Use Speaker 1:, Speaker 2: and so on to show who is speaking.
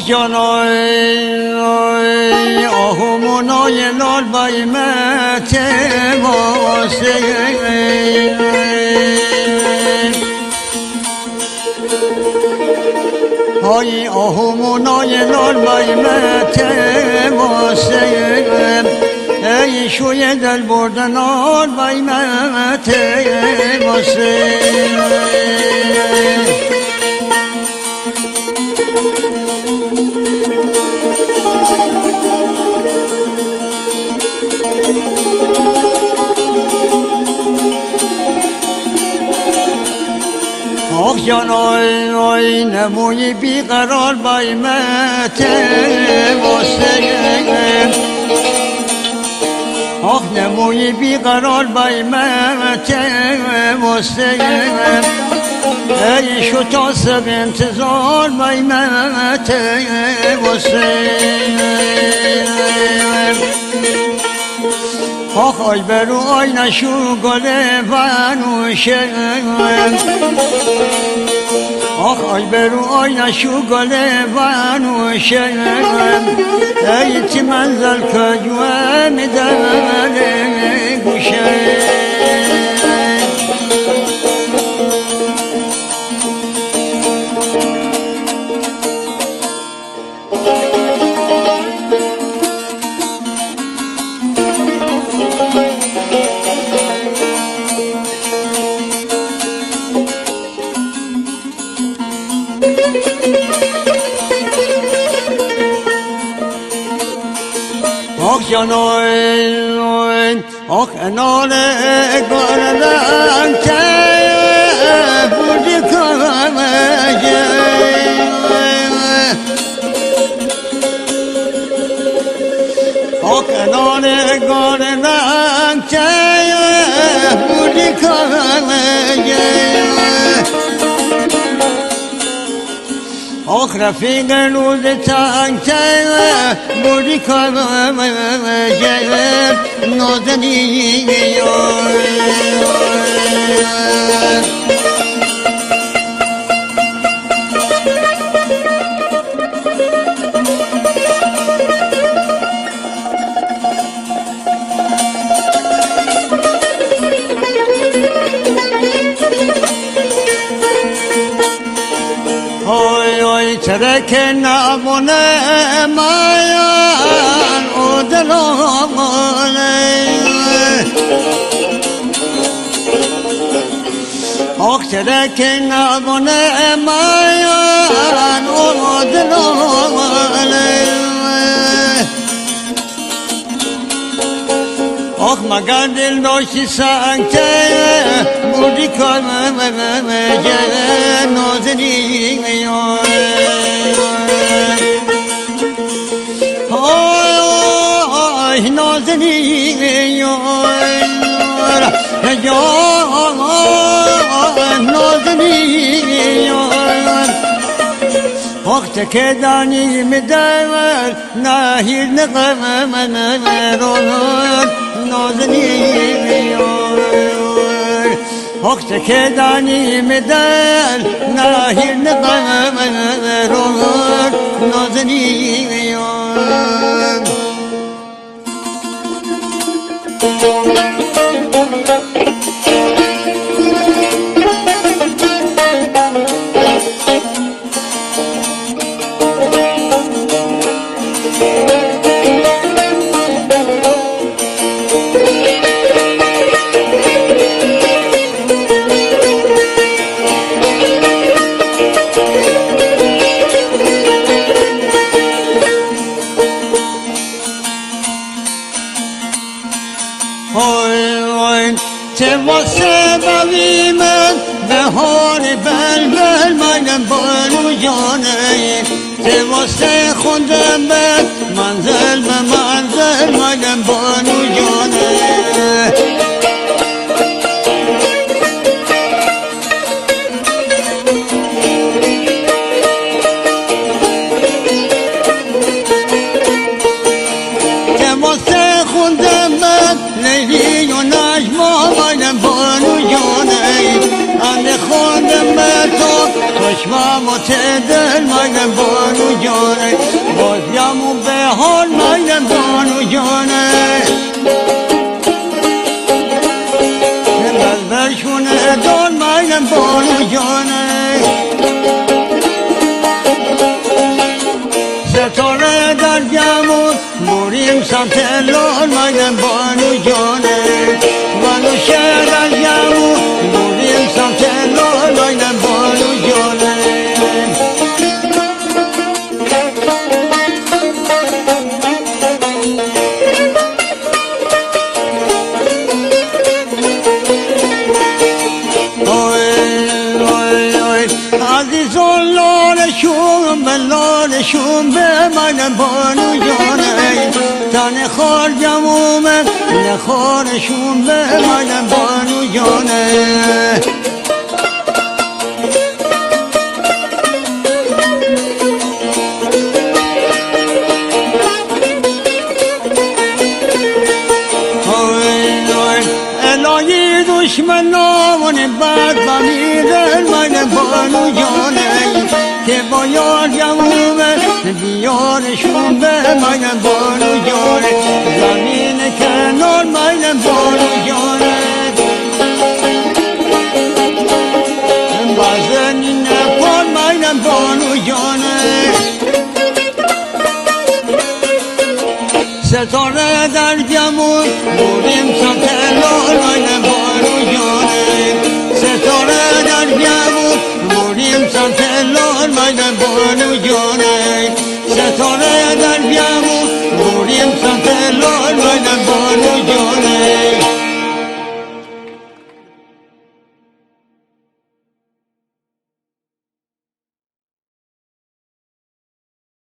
Speaker 1: جانای آهومونای لال بایمت واسه های آهومونای لال بایمت واسه ای شوی دل بردن آل بایمت واسه آخ جانای نموی بیقرار بایمت واسه آخ نموی بیقرار بایمت واسه ای شو تا سب انتظار بایمت واسه آخ آی برو آی نشو گله بنوشه آخ آی برو آی نشو گله بنوشه ای تی منزل کجوه میداره گوشه آخ جانای آخ انال گردن که بودی کامجه آخ انال گردن که بودی کامجه آخ رفیق روز تنگ بودی کامجه نازنی ترک نبونه مایان او دلانه آخ ترک نبونه مایان او دلانه آخ مگر دل داشتی سنگته بودی کامجه نازنی آی نازنی نازنی وقت که دانی میدور نهیر نقم رون نازنی وقت که دانی میدل نهیر نقم رون نازنی چه واسه بوی من بهار بلبل منم بانو جانه چه واسه خوندم من منزل به منزل منم بانو جانه چه واسه خوندم من لیلی و نجما منم بانو جانه خوندم به تو خوش چشمامات دل مایم بانو جانه بازیم و به حال مایم بانو جانه بلبلشونه دان مایم بانو جانه ستاره در گمون بریم سمت لال مایم بانو جانه منو شهر در گمون بریم سمت لال مایم بانو جانه عزیزان لالشون به من بانو جانه تن خار جمومه نخارشون به من بانو جانه الهی دشمنان بد و میرن من بانو جانه که با یار جمومه بیارشون به من بانو جانه زمین کنار من بانو جانه بزنی نپان من بانو جانه ستاره در گمون بریم سمت لال من بانو جانه ستاره در گمون بریم سمت لال من بانو جانه ستاره در گمون بریم سمت لال من